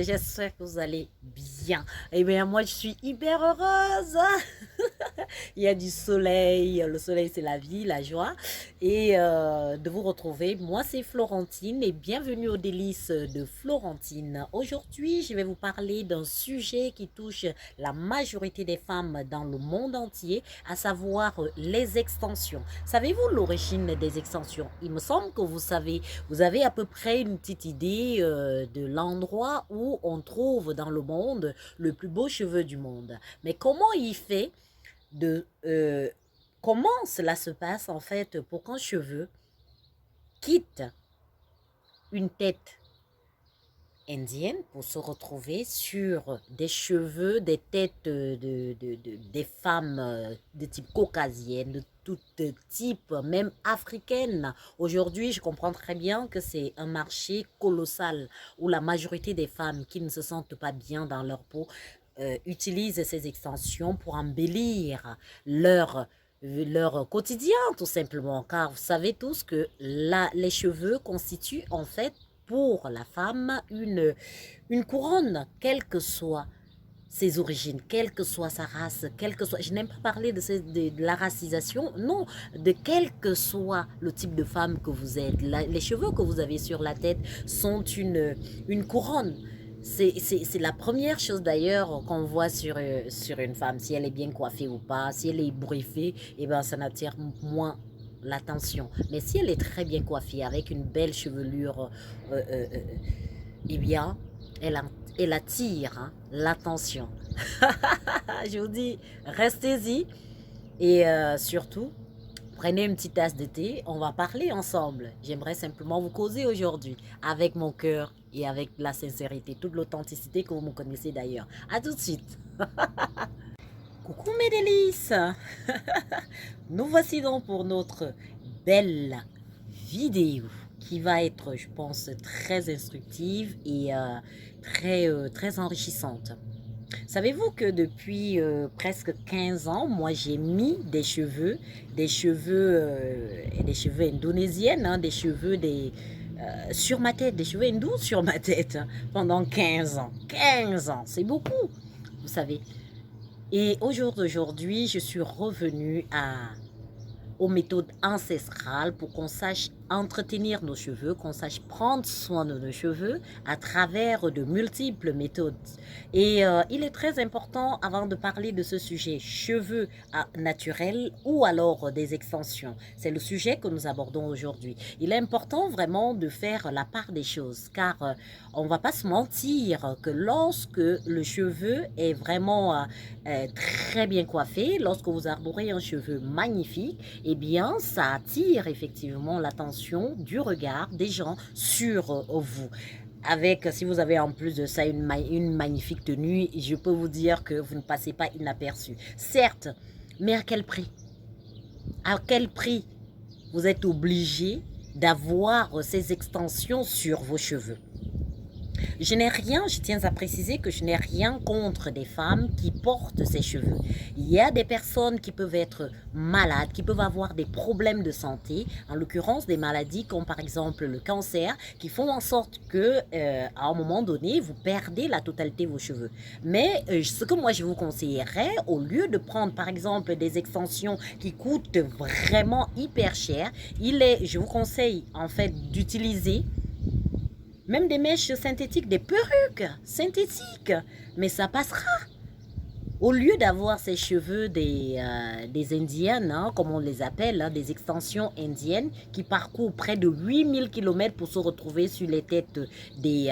j'espère que vous allez bien. Eh bien, moi, je suis hyper heureuse. Il y a du soleil, le soleil, c'est la vie, la joie. Et de vous retrouver, moi, c'est Florentine et bienvenue aux délices de Florentine. Aujourd'hui, je vais vous parler d'un sujet qui touche la majorité des femmes dans le monde entier, à savoir les extensions. Savez-vous l'origine des extensions? Il me semble que vous avez à peu près une petite idée de l'endroit où on trouve dans le monde le plus beau cheveu du monde. Mais comment il fait de comment cela se passe en fait pour qu'un cheveu quitte une tête indienne pour se retrouver sur des cheveux, des têtes des femmes de type caucasienne, de tout type, même africaine. Aujourd'hui, je comprends très bien que c'est un marché colossal où la majorité des femmes qui ne se sentent pas bien dans leur peau utilisent ces extensions pour embellir leur quotidien, tout simplement. Car vous savez tous que les cheveux constituent en fait pour la femme une couronne, quelle que soit ses origines, quelle que soit sa race, quelle que soit, je n'aime pas parler de la racisation, non, de quel que soit le type de femme que vous êtes. Les cheveux que vous avez sur la tête sont une couronne. C'est la première chose d'ailleurs qu'on voit sur une femme, si elle est bien coiffée ou pas, si elle est briefée, eh ben, ça n'attire moins l'attention. Mais si elle est très bien coiffée, avec une belle chevelure, euh, euh, euh, eh bien, elle, elle attire hein, l'attention. Je vous dis, restez-y et surtout, prenez une petite tasse de thé, on va parler ensemble. J'aimerais simplement vous causer aujourd'hui avec mon cœur et avec la sincérité, toute l'authenticité que vous me connaissez d'ailleurs. À tout de suite. Coucou mes délices. Nous voici donc pour notre belle vidéo qui va être, je pense, très instructive et très enrichissante. Savez-vous que depuis presque 15 ans, moi j'ai mis des cheveux, des cheveux indonésiennes, hein, des cheveux sur ma tête, des cheveux hindous sur ma tête hein, pendant 15 ans. 15 ans, c'est beaucoup, vous savez. Et au jour d'aujourd'hui, je suis revenue aux méthodes ancestrales pour qu'on sache entretenir nos cheveux, qu'on sache prendre soin de nos cheveux à travers de multiples méthodes. Et il est très important, avant de parler de ce sujet, cheveux naturels ou alors des extensions. C'est le sujet que nous abordons aujourd'hui. Il est important vraiment de faire la part des choses, car on ne va pas se mentir que lorsque le cheveu est vraiment très bien coiffé, lorsque vous arborez un cheveu magnifique, eh bien, ça attire effectivement l'attention du regard des gens sur vous. Avec, si vous avez en plus de ça une magnifique tenue, je peux vous dire que vous ne passez pas inaperçu. Certes, mais à quel prix? À quel prix vous êtes obligé d'avoir ces extensions sur vos cheveux? Je n'ai rien, je tiens à préciser que je n'ai rien contre des femmes qui portent ces cheveux. Il y a des personnes qui peuvent être malades, qui peuvent avoir des problèmes de santé, en l'occurrence des maladies comme par exemple le cancer, qui font en sorte que à un moment donné, vous perdez la totalité de vos cheveux. Mais ce que moi je vous conseillerais, au lieu de prendre par exemple des extensions qui coûtent vraiment hyper cher, je vous conseille en fait d'utiliser même des mèches synthétiques, des perruques synthétiques. Mais ça passera. Au lieu d'avoir ces cheveux des indiennes, hein, comme on les appelle, hein, des extensions indiennes, qui parcourent près de 8000 km pour se retrouver sur les têtes des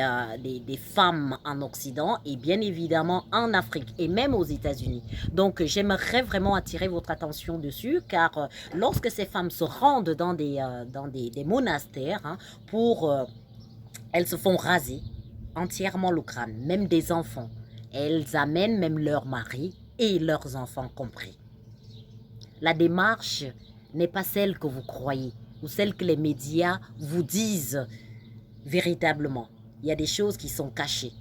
femmes en Occident et bien évidemment en Afrique et même aux États-Unis. Donc j'aimerais vraiment attirer votre attention dessus, car lorsque ces femmes se rendent dans des monastères hein, elles se font raser entièrement le crâne, même des enfants. Elles amènent même leurs maris et leurs enfants compris. La démarche n'est pas celle que vous croyez ou celle que les médias vous disent véritablement. Il y a des choses qui sont cachées.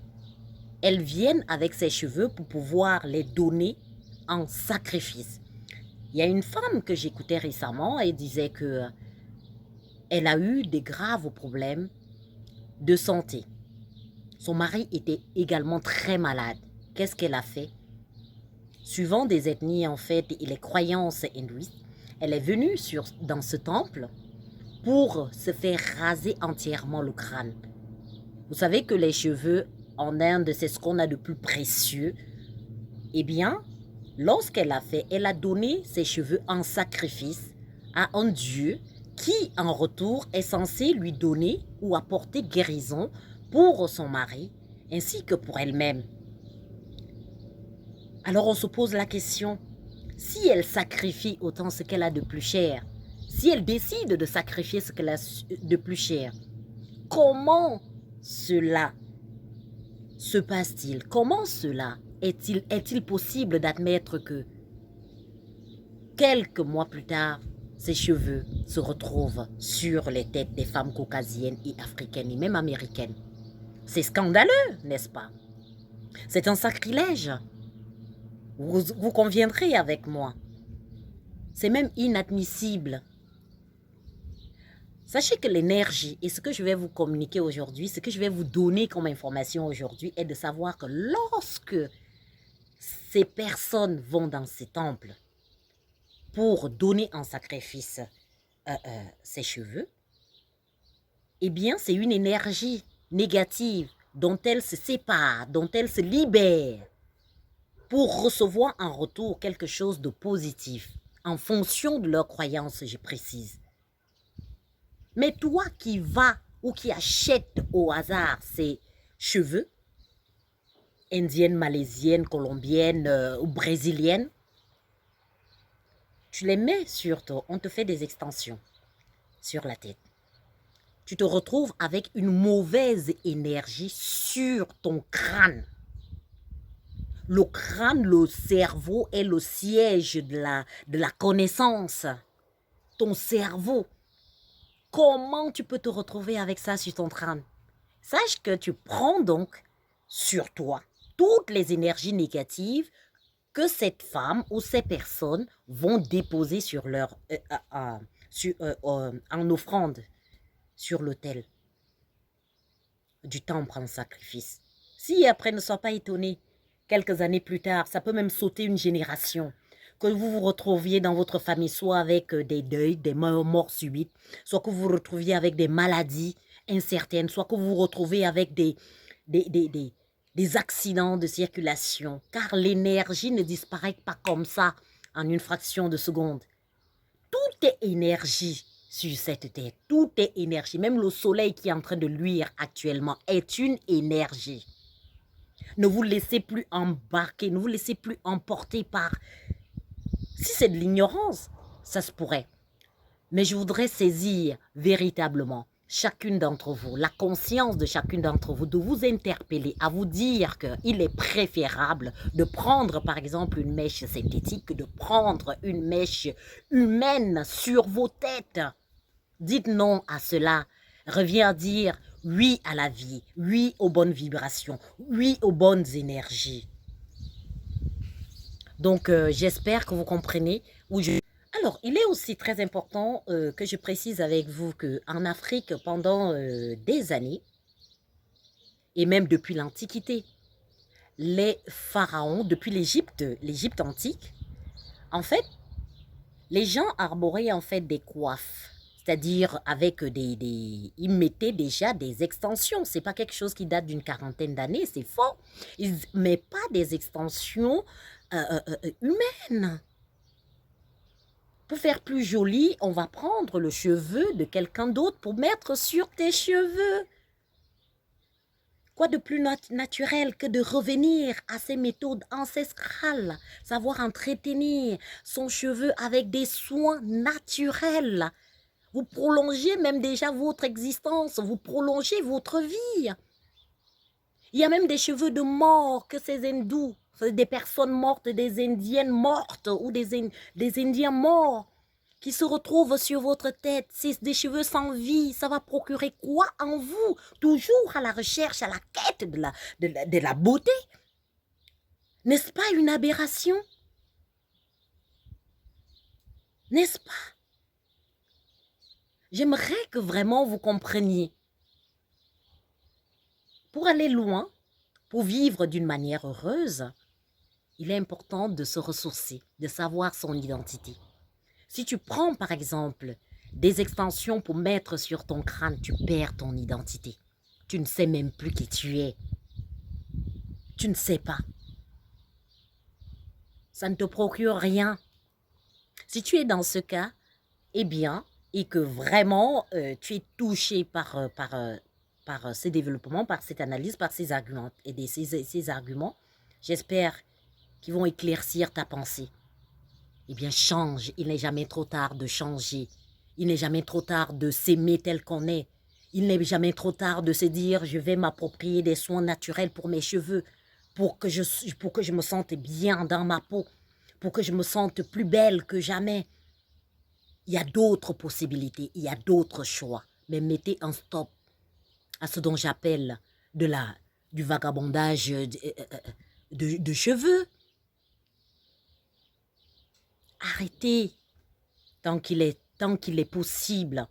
Elles viennent avec ses cheveux pour pouvoir les donner en sacrifice. Il y a une femme que j'écoutais récemment et disait que elle a eu des graves problèmes de santé. Son mari était également très malade. Qu'est-ce qu'elle a fait? Suivant des ethnies en fait et les croyances hindouistes, elle est venue dans ce temple pour se faire raser entièrement le crâne. Vous savez que les cheveux en Inde, c'est ce qu'on a de plus précieux. Eh bien, lorsqu'elle a fait, elle a donné ses cheveux en sacrifice à un dieu qui, en retour, est censé lui donner ou apporter guérison pour son mari ainsi que pour elle-même. Alors on se pose la question, si elle sacrifie autant ce qu'elle a de plus cher, si elle décide de sacrifier ce qu'elle a de plus cher, comment cela se passe-t-il? Comment cela est-il possible d'admettre que quelques mois plus tard, ses cheveux se retrouvent sur les têtes des femmes caucasiennes et africaines et même américaines? C'est scandaleux, n'est-ce pas? C'est un sacrilège. Vous conviendrez avec moi. C'est même inadmissible. Sachez que l'énergie et ce que je vais vous communiquer aujourd'hui, ce que je vais vous donner comme information aujourd'hui est de savoir que lorsque ces personnes vont dans ces temples pour donner en sacrifice ses cheveux, eh bien c'est une énergie négative dont elles se séparent, dont elles se libèrent pour recevoir en retour quelque chose de positif en fonction de leurs croyances, je précise. Mais toi qui vas ou qui achètes au hasard ces cheveux, indiennes, malaisiennes, colombiennes ou brésiliennes, tu les mets sur toi, on te fait des extensions sur la tête. Tu te retrouves avec une mauvaise énergie sur ton crâne. Le crâne, le cerveau est le siège de la connaissance. Ton cerveau. Comment tu peux te retrouver avec ça sur ton crâne? Sache que tu prends donc sur toi toutes les énergies négatives que cette femme ou ces personnes vont déposer sur en offrande sur l'autel du temple en sacrifice. Si après ne sois pas étonné, quelques années plus tard, ça peut même sauter une génération, que vous vous retrouviez dans votre famille soit avec des deuils, des morts subites, soit que vous vous retrouviez avec des maladies incertaines, soit que vous vous retrouvez avec des accidents de circulation, car l'énergie ne disparaît pas comme ça en une fraction de seconde. Tout est énergie sur cette terre, tout est énergie. Même le soleil qui est en train de luire actuellement est une énergie. Ne vous laissez plus embarquer, ne vous laissez plus emporter par... Si c'est de l'ignorance, ça se pourrait. Mais je voudrais saisir véritablement chacune d'entre vous, la conscience de chacune d'entre vous, de vous interpeller, à vous dire qu'il est préférable de prendre par exemple une mèche synthétique que de prendre une mèche humaine sur vos têtes. Dites non à cela. Reviens dire oui à la vie, oui aux bonnes vibrations, oui aux bonnes énergies. Donc, j'espère que vous comprenez où je... Alors, il est aussi très important que je précise avec vous qu'en Afrique, pendant des années, et même depuis l'Antiquité, les pharaons, depuis l'Égypte antique, en fait, les gens arboraient en fait des coiffes. C'est-à-dire avec ils mettaient déjà des extensions. Ce n'est pas quelque chose qui date d'une quarantaine d'années, c'est faux. Mais pas des extensions humaines. Pour faire plus joli, on va prendre le cheveu de quelqu'un d'autre pour mettre sur tes cheveux. Quoi de plus naturel que de revenir à ces méthodes ancestrales, savoir entretenir son cheveu avec des soins naturels. Vous prolongez même déjà votre existence, vous prolongez votre vie. Il y a même des cheveux de mort que ces hindous, des personnes mortes, des indiennes mortes ou des indiens morts qui se retrouvent sur votre tête. C'est des cheveux sans vie. Ça va procurer quoi en vous? Toujours à la recherche, à la quête de la beauté. N'est-ce pas une aberration? N'est-ce pas? J'aimerais que vraiment vous compreniez Pour aller loin, pour vivre d'une manière heureuse, il est important de se ressourcer, de savoir son identité. Si tu prends par exemple des extensions pour mettre sur ton crâne, tu perds ton identité. Tu ne sais même plus qui tu es. Tu ne sais pas. Ça ne te procure rien. Si tu es dans ce cas, eh bien, et que vraiment tu es touché par ces développements, par cette analyse, par ces arguments, et ces arguments, j'espère qu'ils vont éclaircir ta pensée. Eh bien, change. Il n'est jamais trop tard de changer. Il n'est jamais trop tard de s'aimer tel qu'on est. Il n'est jamais trop tard de se dire, je vais m'approprier des soins naturels pour mes cheveux, pour que je me sente bien dans ma peau, pour que je me sente plus belle que jamais. Il y a d'autres possibilités, il y a d'autres choix. Mais mettez un stop à ce dont j'appelle du vagabondage de cheveux. Arrêtez tant qu'il est possible.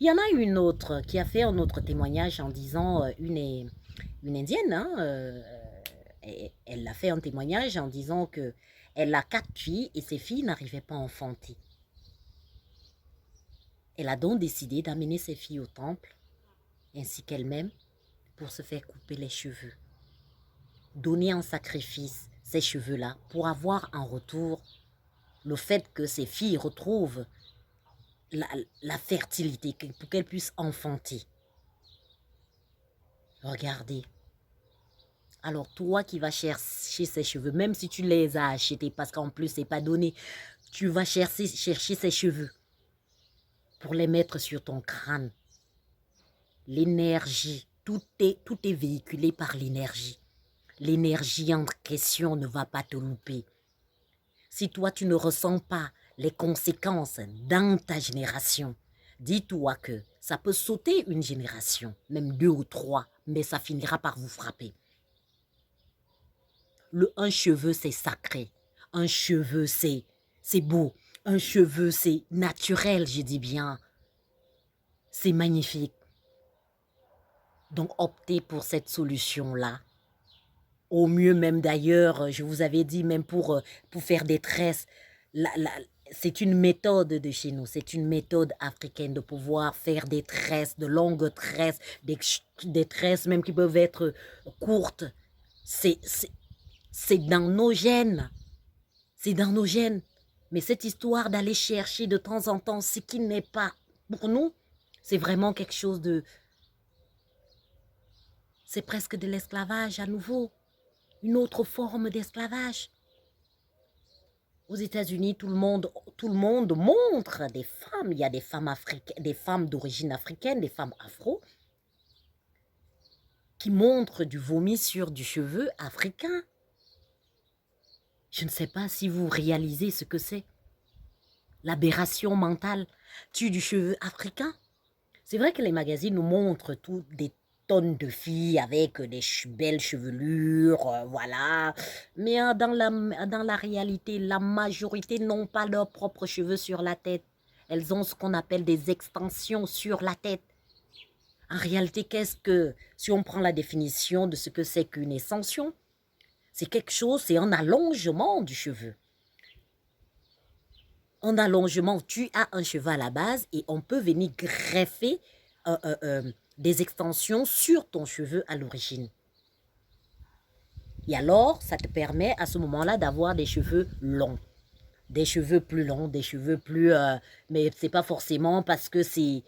Il y en a une autre qui a fait un autre témoignage en disant, une indienne, hein, elle a fait un témoignage en disant que elle a 4 filles et ses filles n'arrivaient pas à enfanter. Elle a donc décidé d'amener ses filles au temple, ainsi qu'elle-même, pour se faire couper les cheveux. Donner en sacrifice ces cheveux-là pour avoir en retour le fait que ses filles retrouvent la fertilité, pour qu'elles puissent enfanter. Regardez. Alors toi qui vas chercher ces cheveux, même si tu les as achetés, parce qu'en plus c'est pas donné, tu vas chercher ces cheveux pour les mettre sur ton crâne. L'énergie, tout est véhiculé par l'énergie. L'énergie en question ne va pas te louper. Si toi tu ne ressens pas les conséquences dans ta génération, dis-toi que ça peut sauter une génération, même 2 ou 3, mais ça finira par vous frapper. Un cheveu, c'est sacré. Un cheveu, c'est beau. Un cheveu, c'est naturel, je dis bien. C'est magnifique. Donc, optez pour cette solution-là. Au mieux même d'ailleurs, je vous avais dit, même pour faire des tresses, c'est une méthode de chez nous, c'est une méthode africaine de pouvoir faire des tresses, de longues tresses, des tresses même qui peuvent être courtes. C'est dans nos gènes. C'est dans nos gènes. Mais cette histoire d'aller chercher de temps en temps ce qui n'est pas pour nous, c'est vraiment quelque chose de... C'est presque de l'esclavage à nouveau. Une autre forme d'esclavage. Aux États-Unis, tout le monde montre des femmes. Il y a des femmes africaines, des femmes d'origine africaine, des femmes afro, qui montrent du vomi sur du cheveu africain. Je ne sais pas si vous réalisez ce que c'est. L'aberration mentale tue du cheveu africain. C'est vrai que les magazines nous montrent des tonnes de filles avec des belles chevelures, voilà. Mais dans la réalité, la majorité n'ont pas leurs propres cheveux sur la tête. Elles ont ce qu'on appelle des extensions sur la tête. En réalité, si on prend la définition de ce que c'est qu'une extension, c'est quelque chose, c'est un allongement du cheveu. Un allongement, tu as un cheveu à la base et on peut venir greffer des extensions sur ton cheveu à l'origine. Et alors, ça te permet à ce moment-là d'avoir des cheveux longs. Des cheveux plus longs, des cheveux plus... mais c'est pas forcément parce que c'est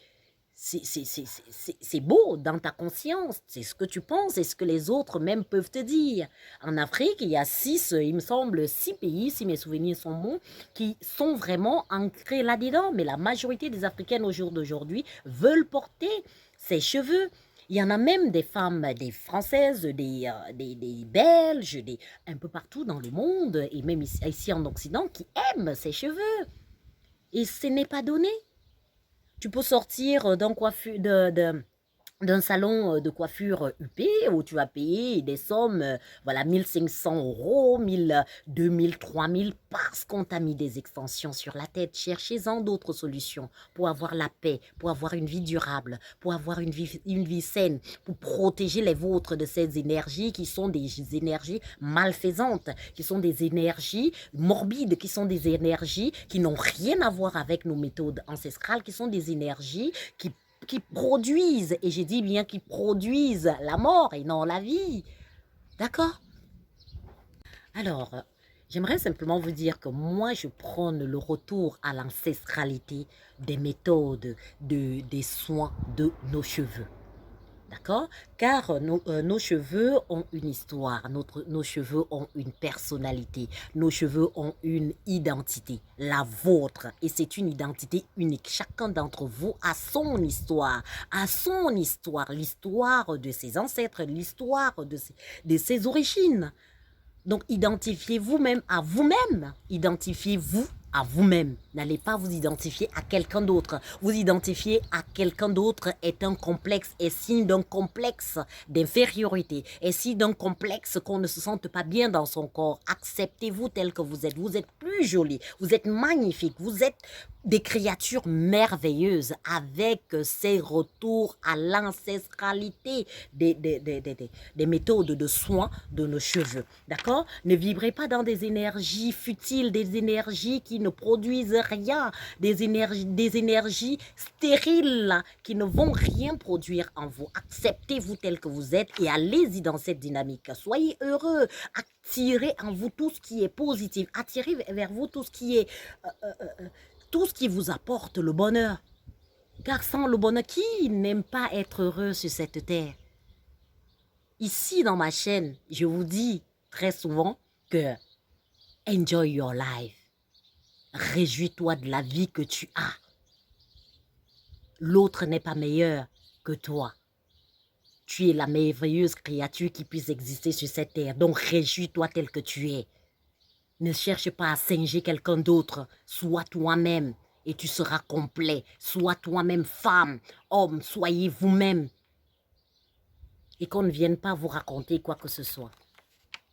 beau dans ta conscience. C'est ce que tu penses, c'est ce que les autres même peuvent te dire. En Afrique, il y a il me semble, 6 pays, si mes souvenirs sont bons, qui sont vraiment ancrés là-dedans. Mais la majorité des Africaines au jour d'aujourd'hui veulent porter ces cheveux. Il y en a même des femmes, des Françaises, des Belges, un peu partout dans le monde, et même ici en Occident, qui aiment ces cheveux. Et ce n'est pas donné. Tu peux sortir d'un salon de coiffure huppé où tu vas payer des sommes, voilà, 1500 euros, 1000, 2000, 3000 parce qu'on t'a mis des extensions sur la tête. Cherchez-en d'autres solutions pour avoir la paix, pour avoir une vie durable, pour avoir une vie saine, pour protéger les vôtres de ces énergies qui sont des énergies malfaisantes, qui sont des énergies morbides, qui sont des énergies qui n'ont rien à voir avec nos méthodes ancestrales, qui sont des énergies qui produisent, et j'ai dit bien qui produisent la mort et non la vie. D'accord? Alors, j'aimerais simplement vous dire que moi, je prône le retour à l'ancestralité des méthodes, des soins de nos cheveux. D'accord? Car nos cheveux ont une histoire, nos cheveux ont une personnalité, nos cheveux ont une identité, la vôtre. Et c'est une identité unique. Chacun d'entre vous a son histoire, l'histoire de ses ancêtres, l'histoire de ses origines. Donc, identifiez-vous même à vous-même. Identifiez-vous à vous-même. N'allez pas vous identifier à quelqu'un d'autre. Vous identifier à quelqu'un d'autre est un complexe, est signe d'un complexe d'infériorité, est signe d'un complexe qu'on ne se sente pas bien dans son corps. Acceptez-vous tel que vous êtes. Vous êtes plus jolie, vous êtes magnifique, vous êtes des créatures merveilleuses avec ces retours à l'ancestralité des méthodes de soins de nos cheveux. D'accord? Ne vibrez pas dans des énergies futiles, des énergies qui ne produisent rien, des énergies stériles qui ne vont rien produire en vous. Acceptez-vous tel que vous êtes et allez-y dans cette dynamique. Soyez heureux. Attirez en vous tout ce qui est positif. Attirez vers vous tout ce qui est... tout ce qui vous apporte le bonheur. Car sans le bonheur, qui n'aime pas être heureux sur cette terre? Ici, dans ma chaîne, je vous dis très souvent que enjoy your life. Réjouis-toi de la vie que tu as. L'autre n'est pas meilleur que toi. Tu es la merveilleuse créature qui puisse exister sur cette terre. Donc, réjouis-toi tel que tu es. Ne cherche pas à singer quelqu'un d'autre. Sois toi-même et tu seras complet. Sois toi-même femme, homme, soyez vous-même. Et qu'on ne vienne pas vous raconter quoi que ce soit.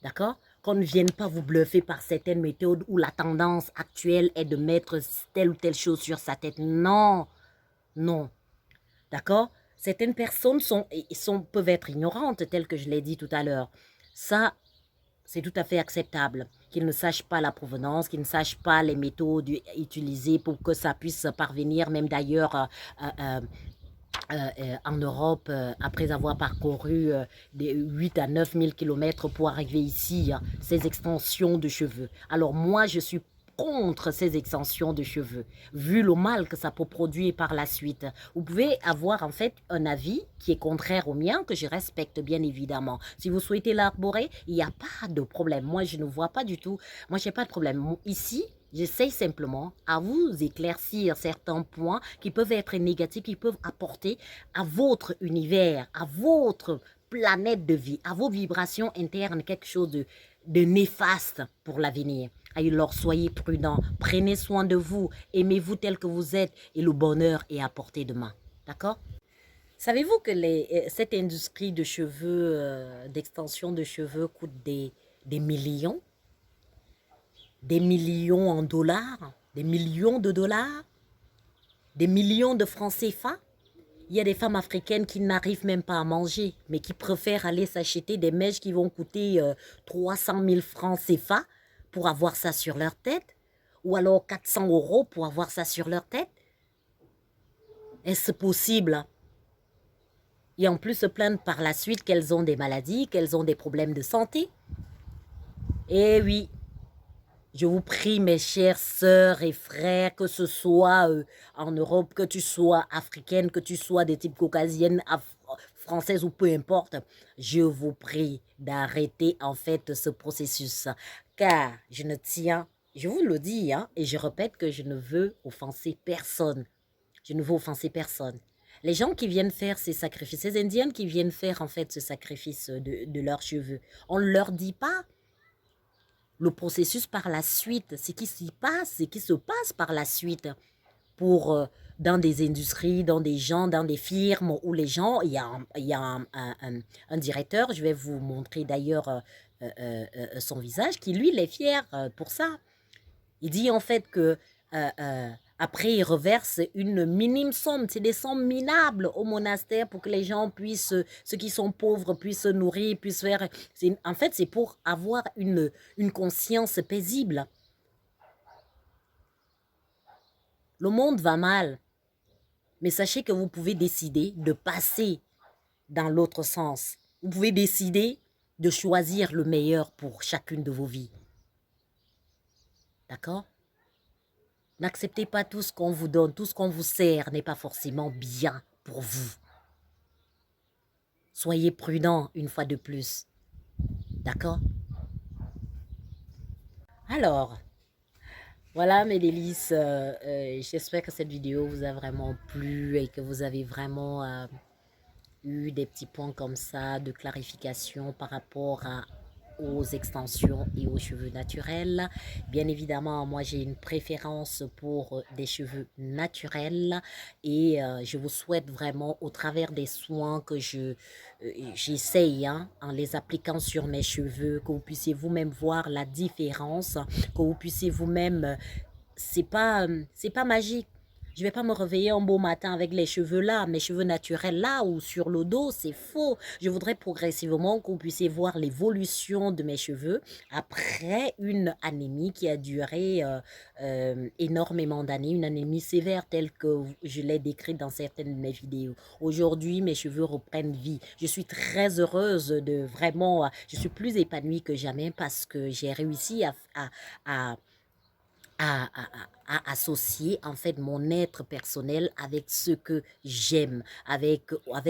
D'accord? Qu'on ne vienne pas vous bluffer par certaines méthodes où la tendance actuelle est de mettre telle ou telle chose sur sa tête. Non, non. D'accord? Certaines personnes peuvent être ignorantes, telles que je l'ai dit tout à l'heure. Ça, c'est tout à fait acceptable. Qu'ils ne sachent pas la provenance, qu'ils ne sachent pas les méthodes utilisées pour que ça puisse parvenir, même d'ailleurs en Europe, après avoir parcouru des 8 à 9 000 kilomètres pour arriver ici, ces extensions de cheveux. Alors moi, je suis contre ces extensions de cheveux, vu le mal que ça peut produire par la suite. Vous pouvez avoir en fait un avis qui est contraire au mien, que je respecte bien évidemment. Si vous souhaitez l'arborer, il n'y a pas de problème. Moi, je ne vois pas du tout, moi, je n'ai pas de problème. Ici, j'essaye simplement à vous éclaircir certains points qui peuvent être négatifs, qui peuvent apporter à votre univers, à votre planète de vie, à vos vibrations internes, quelque chose de néfaste pour l'avenir. Alors soyez prudents, prenez soin de vous, aimez-vous tel que vous êtes et le bonheur est à portée de main. D'accord? Savez-vous que cette industrie de cheveux, d'extension de cheveux coûte des millions? Des millions en dollars? Des millions de dollars? Des millions de francs CFA? Il y a des femmes africaines qui n'arrivent même pas à manger, mais qui préfèrent aller s'acheter des mèches qui vont coûter 300 000 francs CFA pour avoir ça sur leur tête, ou alors 400 € pour avoir ça sur leur tête. Est-ce possible? Et en plus se plaindre par la suite qu'elles ont des maladies, qu'elles ont des problèmes de santé. Eh oui, je vous prie, mes chères sœurs et frères, que ce soit en Europe, que tu sois africaine, que tu sois de type caucasienne, française ou peu importe, je vous prie d'arrêter en fait ce processus. Car je ne tiens, je vous le dis, hein, et je répète que je ne veux offenser personne. Je ne veux offenser personne. Les gens qui viennent faire ces sacrifices, ces Indiennes qui viennent faire en fait ce sacrifice de leurs cheveux, on ne leur dit pas le processus par la suite, ce qui s'y passe, ce qui se passe par la suite pour dans des industries, dans des gens, dans des firmes où les gens, il y a un directeur, je vais vous montrer d'ailleurs son visage, qui lui, il est fier pour ça. Il dit en fait que après, il reverse une minime somme, c'est des sommes minables au monastère pour que les gens puissent, ceux qui sont pauvres, puissent se nourrir, puissent faire... En fait, c'est pour avoir une conscience paisible. Le monde va mal, mais sachez que vous pouvez décider de passer dans l'autre sens. Vous pouvez décider de choisir le meilleur pour chacune de vos vies. D'accord? N'acceptez pas tout ce qu'on vous donne, tout ce qu'on vous sert n'est pas forcément bien pour vous. Soyez prudents une fois de plus. D'accord? Alors, voilà mes délices. J'espère que cette vidéo vous a vraiment plu et que vous avez vraiment eu des petits points comme ça de clarification par rapport aux extensions et aux cheveux naturels. Bien évidemment, moi j'ai une préférence pour des cheveux naturels et je vous souhaite vraiment au travers des soins que j'essaye en les appliquant sur mes cheveux, que vous puissiez vous-même voir la différence, que vous puissiez vous-même, c'est pas magique. Je ne vais pas me réveiller un beau matin avec les cheveux là, mes cheveux naturels là ou sur le dos, c'est faux. Je voudrais progressivement que vous puissiez voir l'évolution de mes cheveux après une anémie qui a duré énormément d'années, une anémie sévère telle que je l'ai décrite dans certaines de mes vidéos. Aujourd'hui, mes cheveux reprennent vie. Je suis très heureuse de vraiment, je suis plus épanouie que jamais parce que j'ai réussi à à, à, à associer en fait mon être personnel avec ce que j'aime, avec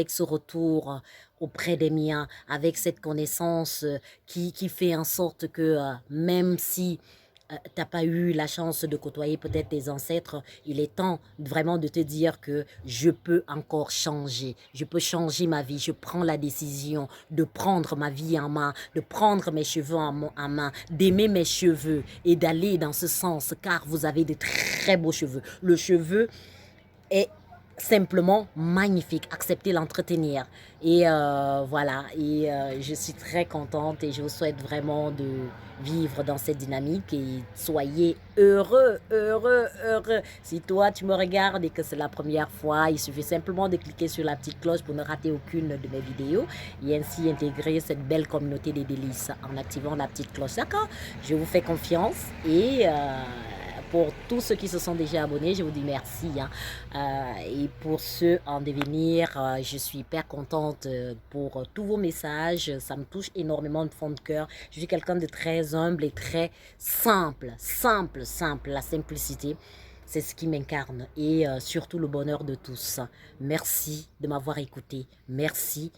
ce retour auprès des miens, avec cette connaissance qui fait en sorte que même si tu n'as pas eu la chance de côtoyer peut-être tes ancêtres, il est temps vraiment de te dire que je peux encore changer, je peux changer ma vie, je prends la décision de prendre ma vie en main, de prendre mes cheveux en main, d'aimer mes cheveux et d'aller dans ce sens car vous avez de très beaux cheveux. Le cheveu est simplement magnifique, acceptez l'entretenir et voilà et je suis très contente et je vous souhaite vraiment de vivre dans cette dynamique et soyez heureux, heureux, heureux. Si toi tu me regardes et que c'est la première fois, il suffit simplement de cliquer sur la petite cloche pour ne rater aucune de mes vidéos et ainsi intégrer cette belle communauté des délices en activant la petite cloche, d'accord? Je vous fais confiance et pour tous ceux qui se sont déjà abonnés, je vous dis merci. Et pour ceux en devenir, je suis hyper contente pour tous vos messages. Ça me touche énormément de fond de cœur. Je suis quelqu'un de très humble et très simple. Simple, simple. La simplicité, c'est ce qui m'incarne. Et surtout le bonheur de tous. Merci de m'avoir écouté. Merci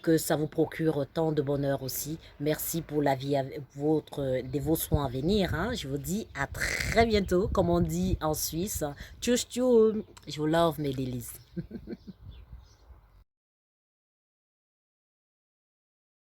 que ça vous procure tant de bonheur aussi. Merci pour la vie, de vos soins à venir. Je vous dis à très bientôt, comme on dit en Suisse. Tchuss, tchuss. Je vous love mes délices.